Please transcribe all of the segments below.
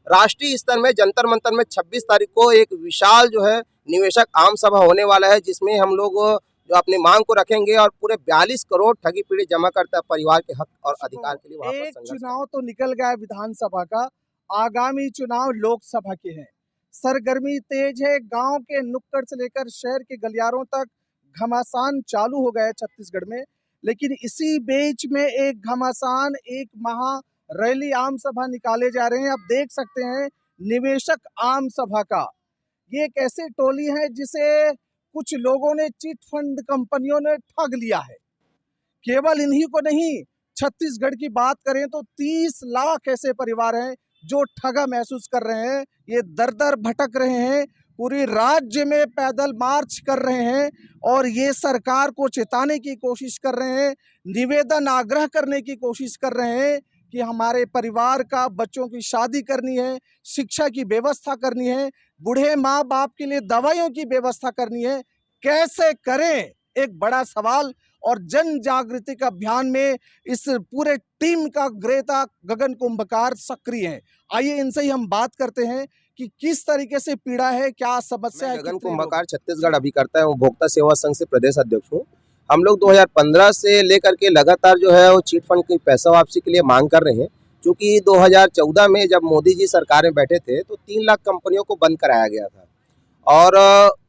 राष्ट्रीय स्तर में जंतर मंतर में 26 तारीख को एक विशाल जो है निवेशक आम सभा होने वाला है, जिसमें हम लोग जो अपनी मांग को रखेंगे और पूरे 42 करोड़ ठगी पीड़ित जमा करता परिवार के हक और अधिकार के लिए वहां पर एक संघर्ष। चुनाव तो निकल गया है विधानसभा का, आगामी चुनाव लोकसभा के हैं। सरगर्मी तेज है, गांव के नुक्कड़ से लेकर शहर के गलियारों तक घमासान चालू हो गया है छत्तीसगढ़ में। लेकिन इसी बीच में एक घमासान, एक महा रैली आम सभा निकाले जा रहे हैं। आप देख सकते हैं निवेशक आम सभा का ये एक ऐसी टोली है जिसे कुछ लोगों ने चिट फंड कंपनियों ने ठग लिया है। केवल इन्हीं को नहीं, छत्तीसगढ़ की बात करें तो 30 लाख ऐसे परिवार हैं जो ठगा महसूस कर रहे हैं। ये दर दर भटक रहे हैं, पूरी राज्य में पैदल मार्च कर रहे हैं और ये सरकार को चेताने की कोशिश कर रहे हैं, निवेदन आग्रह करने की कोशिश कर रहे हैं कि हमारे परिवार का, बच्चों की शादी करनी है, शिक्षा की व्यवस्था करनी है, बूढ़े माँ बाप के लिए दवाइयों की व्यवस्था करनी है। कैसे करें, एक बड़ा सवाल। और जन जागृति का अभियान में इस पूरे टीम का ग्रेता गगन कुंभकार सक्रिय है। आइए इनसे ही हम बात करते हैं कि किस तरीके से पीड़ा है, क्या समस्या है। गगन कुंभकार छत्तीसगढ़ अभिकर्ता है, उपभोक्ता सेवा संघ से प्रदेश अध्यक्ष हूँ। हम लोग 2015 से लेकर के लगातार जो है वो चिट फंड की पैसा वापसी के लिए मांग कर रहे हैं। क्योंकि 2014 में जब मोदी जी सरकार में बैठे थे तो 3 लाख कंपनियों को बंद कराया गया था और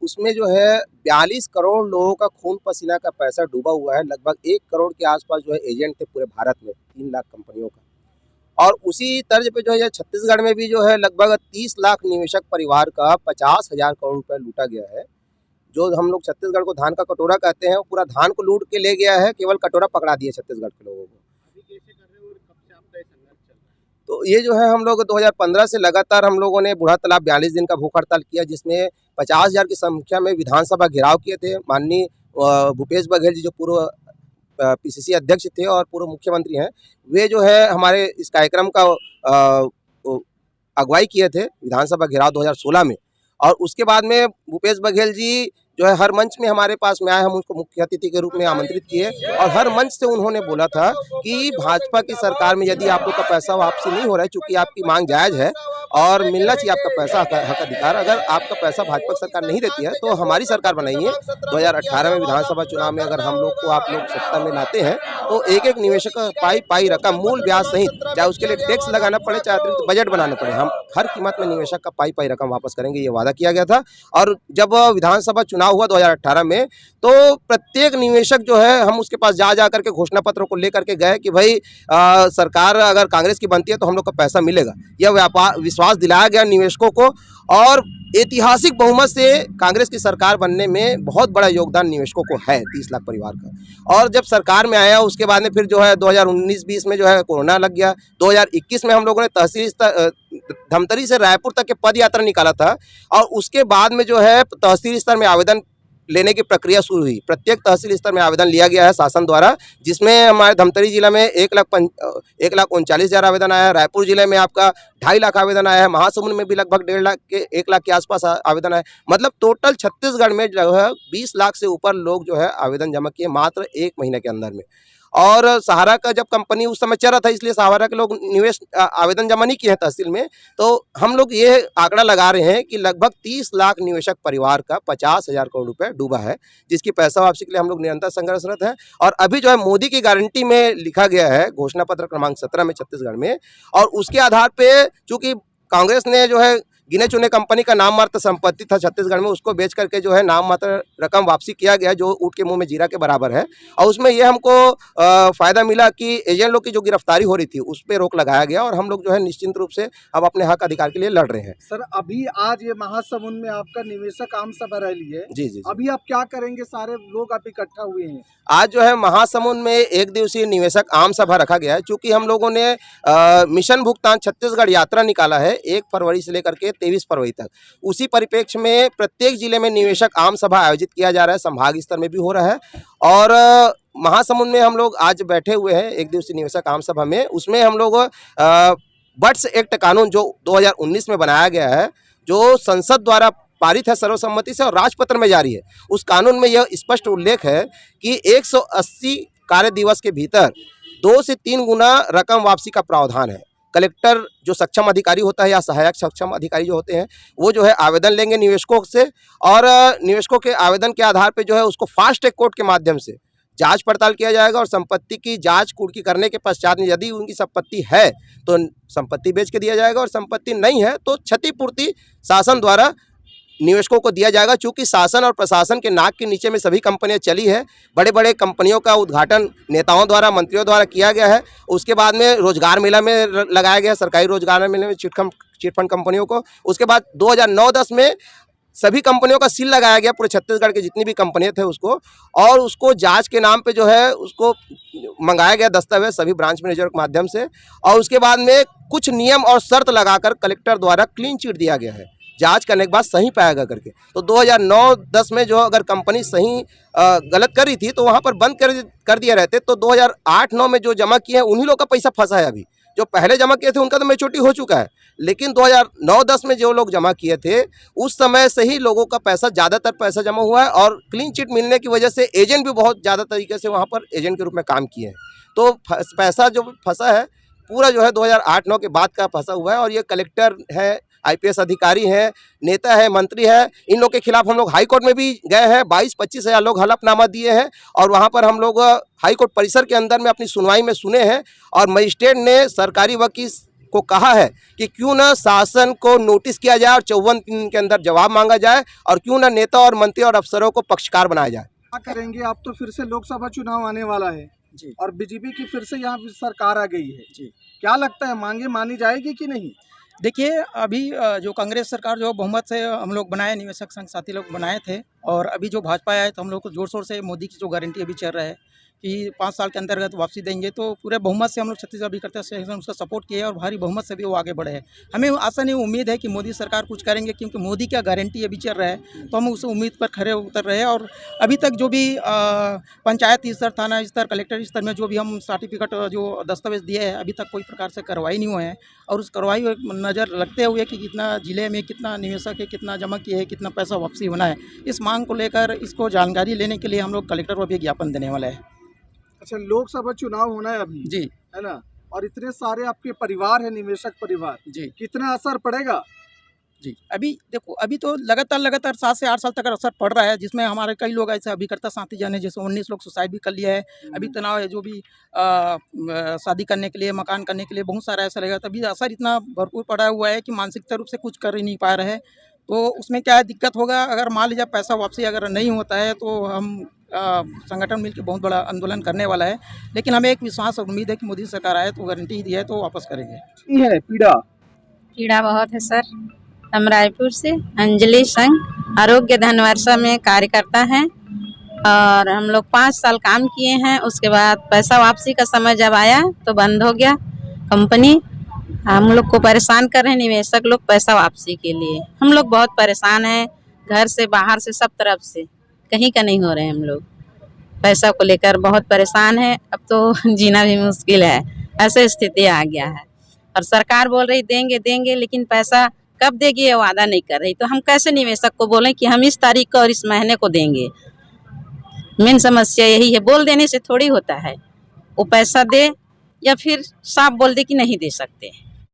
उसमें जो है 42 करोड़ लोगों का खून पसीना का पैसा डूबा हुआ है। लगभग 1 करोड़ के आसपास जो है एजेंट थे पूरे भारत में 3 लाख कंपनियों का। और उसी तर्ज पे जो है छत्तीसगढ़ में भी जो है लगभग 30 लाख निवेशक परिवार का 50,000 करोड़ रुपए लूटा गया है। जो हम लोग छत्तीसगढ़ को धान का कटोरा कहते हैं, वो पूरा धान को लूट के ले गया है, केवल कटोरा पकड़ा दिया छत्तीसगढ़ के लोगों को। तो ये जो है हम लोग 2015 से लगातार हम लोगों ने बूढ़ा तालाब 42 दिन का भूख हड़ताल किया, जिसमें 50,000 की संख्या में विधानसभा घेराव किए थे। माननीय भूपेश बघेल जी जो पूर्व पीसीसी अध्यक्ष थे और पूर्व मुख्यमंत्री हैं, वे जो है हमारे इस कार्यक्रम का अगुवाई किए थे विधानसभा घेराव 2016 में। और उसके बाद में भूपेश बघेल जी जो है हर मंच में हमारे पास में आए, हम उनको मुख्य अतिथि के रूप में आमंत्रित किए और हर मंच से उन्होंने बोला था कि भाजपा की सरकार में यदि आप लोग का पैसा वापसी नहीं हो रहा है, चूंकि आपकी मांग जायज़ है और मिलना चाहिए आपका पैसा, हक अधिकार, अगर आपका पैसा भाजपा सरकार नहीं देती है तो हमारी सरकार बनाइए। 2018 में विधानसभा चुनाव में अगर हम लोग को आप लोग सत्ता में लाते हैं तो एक एक निवेशक का पाई रकम, मूल ब्याज सहित, चाहे उसके लिए टैक्स लगाना पड़े, चाहे अतिरिक्त बजट बनाना पड़े, हम हर कीमत में निवेशक का पाई रकम वापस करेंगे, ये वादा किया गया था। और जब विधानसभा चुनाव हुआ 2018 में तो प्रत्येक निवेशक जो है हम उसके पास जा करके घोषणा पत्र को लेकर के गए कि भाई सरकार अगर कांग्रेस की बनती है तो हम लोग का पैसा मिलेगा। यह विश्वास दिलाया गया निवेशकों को और ऐतिहासिक बहुमत से कांग्रेस की सरकार बनने में बहुत बड़ा योगदान निवेशकों को है, 30 लाख परिवार का। और जब सरकार में आया उसके बाद में फिर जो है 2019-20 में जो है कोरोना लग गया। 2021 में हम लोगों ने तहसील धमतरी से रायपुर तक के पद यात्रा निकाला था और उसके बाद में जो है तहसील स्तर में आवेदन लेने की प्रक्रिया शुरू हुई। प्रत्येक तहसील स्तर में आवेदन लिया गया है शासन द्वारा, जिसमें हमारे धमतरी जिला में 1,39,000 आवेदन आया है, रायपुर जिले में आपका 2.5 लाख आवेदन आया है, महासमुंद में भी लगभग 1.5 लाख के 1 लाख के आसपास आवेदन आए। मतलब टोटल छत्तीसगढ़ में जो है 20 लाख से ऊपर लोग जो है आवेदन जमा किए मात्र 1 महीने के अंदर में। और सहारा का जब कंपनी उस समय चल रहा था, इसलिए सहारा के लोग निवेश आवेदन जमा नहीं किए हैं तहसील में। तो हम लोग ये आंकड़ा लगा रहे हैं कि लगभग 30 लाख निवेशक परिवार का 50,000 करोड़ रुपए डूबा है, जिसकी पैसा वापसी के लिए हम लोग निरंतर संघर्षरत हैं। और अभी जो है मोदी की गारंटी में लिखा गया है घोषणा पत्र क्रमांक 17 में छत्तीसगढ़ में, और उसके आधार पे चूंकि कांग्रेस ने जो है गिने चुने कंपनी का नाम मात्र संपत्ति था छत्तीसगढ़ में, उसको बेच करके जो है नाम मात्र रकम वापसी किया गया, जो ऊँट के मुंह में जीरा के बराबर है। और उसमें ये हमको फ़ायदा मिला कि एजेंट लोग की जो गिरफ्तारी हो रही थी उस पर रोक लगाया गया और हम लोग जो है निश्चिंत रूप से अब अपने हक अधिकार के लिए लड़ रहे हैं। सर, अभी आज ये महासमुंद में आपका निवेशक आम सभा रैली है। जी। अभी आप क्या करेंगे? सारे लोग आप इकट्ठा हुए हैं। आज जो है महासमुंद में 1 दिवसीय निवेशक आम सभा रखा गया है, चूँकि हम लोगों ने मिशन भुगतान छत्तीसगढ़ यात्रा निकाला है 1 फरवरी से लेकर के 23 फरवरी तक। उसी परिप्रेक्ष्य में प्रत्येक जिले में निवेशक आम सभा आयोजित किया जा रहा है, संभाग स्तर में भी हो रहा है। और महासमुंद में हम लोग आज बैठे हुए हैं 1 दिवसीय निवेशक आम सभा में। उसमें हम लोग बट्स एक्ट कानून जो 2019 में बनाया गया है, जो संसद द्वारा पारित है सर्वसम्मति से और राजपत्र में जारी है, उस कानून में यह स्पष्ट उल्लेख है कि 180 कार्य दिवस के भीतर 2 से 3 गुना रकम वापसी का प्रावधान है। कलेक्टर जो सक्षम अधिकारी होता है या सहायक सक्षम अधिकारी जो होते हैं वो जो है आवेदन लेंगे निवेशकों से, और निवेशकों के आवेदन के आधार पे जो है उसको फास्ट ट्रैक कोर्ट के माध्यम से जांच पड़ताल किया जाएगा, और संपत्ति की जांच कुर्की करने के पश्चात यदि उनकी संपत्ति है तो संपत्ति बेच के दिया जाएगा, और संपत्ति नहीं है तो क्षतिपूर्ति शासन द्वारा निवेशकों को दिया जाएगा। चूँकि शासन और प्रशासन के नाक के नीचे में सभी कंपनियां चली है, बड़े बड़े कंपनियों का उद्घाटन नेताओं द्वारा, मंत्रियों द्वारा किया गया है। उसके बाद में रोजगार मेला में लगाया गया, सरकारी रोजगार मेले में चिटफंड कंपनियों को। उसके बाद 2009-10 में सभी कंपनियों का सील लगाया गया, पूरे छत्तीसगढ़ के जितनी भी कंपनियां थे उसको, और उसको जांच के नाम पे जो है उसको मंगाया गया दस्तावेज सभी ब्रांच मैनेजर के माध्यम से, और उसके बाद में कुछ नियम और शर्त लगाकर कलेक्टर द्वारा क्लीन चिट दिया गया है जांच करने के बाद सही पाएगा करके। तो 2009-10 में जो अगर कंपनी सही गलत कर रही थी तो वहाँ पर बंद कर दिया रहते, तो 2008-9 में जो जमा किए हैं उन्हीं लोग का पैसा फंसा है। अभी जो पहले जमा किए थे उनका तो मैच्योरिटी हो चुका है, लेकिन 2009-10 में जो लोग जमा किए थे उस समय से ही लोगों का पैसा, ज़्यादातर पैसा जमा हुआ है, और क्लीन चिट मिलने की वजह से एजेंट भी बहुत ज़्यादा तरीके से वहाँ पर एजेंट के रूप में काम किए हैं। तो पैसा जो फंसा है पूरा जो है 2008-9 के बाद का फंसा हुआ है, और ये कलेक्टर है, IPS अधिकारी हैं, नेता है, मंत्री है, इन लोग के खिलाफ हम लोग हाई कोर्ट में भी गए हैं। 22-25 हज़ार लोग हलफनामा दिए हैं, और वहाँ पर हम लोग हाई कोर्ट परिसर के अंदर में अपनी सुनवाई में सुने हैं, और मजिस्ट्रेट ने सरकारी वकील को कहा है कि क्यों ना शासन को नोटिस किया जाए और 54 दिन के अंदर जवाब मांगा जाए, और क्यों ना नेता और मंत्री और अफसरों को पक्षकार बनाया जाए। क्या करेंगे आप? तो फिर से लोकसभा चुनाव आने वाला है जी, और बीजेपी की फिर से यहाँ सरकार आ गई है जी। क्या लगता है मांगे मानी जाएगी कि नहीं? देखिए, अभी जो कांग्रेस सरकार जो बहुमत से हम लोग बनाए, निवेशक संघ साथी लोग बनाए थे, और अभी जो भाजपा आए तो हम लोग को जोर शोर से मोदी की जो गारंटी अभी चल रहा है कि 5 साल के अंतर्गत वापसी देंगे, तो पूरे बहुमत से हम लोग छत्तीसगढ़ अभिकर्ता से उसका सपोर्ट किए और भारी बहुमत से भी वो आगे बढ़े हैं। हमें आशा नहीं, उम्मीद है कि मोदी सरकार कुछ करेंगे, क्योंकि मोदी क्या गारंटी अभी चल रहा है, तो हम उस उम्मीद पर खरे उतर रहे हैं। और अभी तक जो भी पंचायत स्तर, थाना स्तर, कलेक्टर स्तर में जो भी हम सर्टिफिकेट जो दस्तावेज दिए हैं, अभी तक कोई प्रकार से कार्रवाई नहीं हुए हैं, और उस कार्रवाई पर नज़र रखते हुए कि कितना जिले में कितना निवेशक है, कितना जमा किए है, कितना पैसा वापसी होना है, इस मांग को लेकर इसको जानकारी लेने के लिए हम लोग कलेक्टर को भी ज्ञापन देने वाला है। अच्छा, लोकसभा चुनाव होना है अभी, जी, है ना? और इतने सारे आपके परिवार है, निवेशक परिवार, जी, कितना असर पड़ेगा? जी। अभी देखो, अभी तो लगातार 7 से 8 साल तक असर पड़ रहा है, जिसमें हमारे कई लोग ऐसे अभिकर्ता साथी जन है, जैसे 19 लोग सुसाइड भी कर लिया है। अभी तनाव है, जो भी शादी करने के लिए, मकान करने के लिए बहुत सारा ऐसा लगेगा, तभी असर इतना भरपूर पड़ा हुआ है कि मानसिक रूप से कुछ कर ही नहीं पा रहे हैं। तो उसमें क्या दिक्कत होगा, अगर मान लीजिए पैसा वापसी अगर नहीं होता है तो हम संगठन मिलकर बहुत बड़ा आंदोलन करने वाला है, लेकिन हमें एक विश्वास और उम्मीद है कि मोदी सरकार आए तो गारंटी दी है तो वापस करेंगे। है पीड़ा पीड़ा बहुत है सर। हम रायपुर से अंजलि संघ आरोग्य धन वर्षा में कार्यकर्ता हैं, और हम लोग 5 साल काम किए हैं। उसके बाद पैसा वापसी का समय जब आया तो बंद हो गया कंपनी। हम लोग को परेशान कर रहे हैं निवेशक लोग पैसा वापसी के लिए। हम लोग बहुत परेशान हैं, घर से बाहर से सब तरफ से, कहीं का नहीं हो रहे हैं। हम लोग पैसा को लेकर बहुत परेशान है, अब तो जीना भी मुश्किल है, ऐसे स्थिति आ गया है। और सरकार बोल रही देंगे देंगे, लेकिन पैसा कब देगी ये वादा नहीं कर रही, तो हम कैसे निवेशक को बोलें कि हम इस तारीख को और इस महीने को देंगे। मेन समस्या यही है, बोल देने से थोड़ी होता है, वो पैसा दे या फिर साफ बोल दे कि नहीं दे सकते।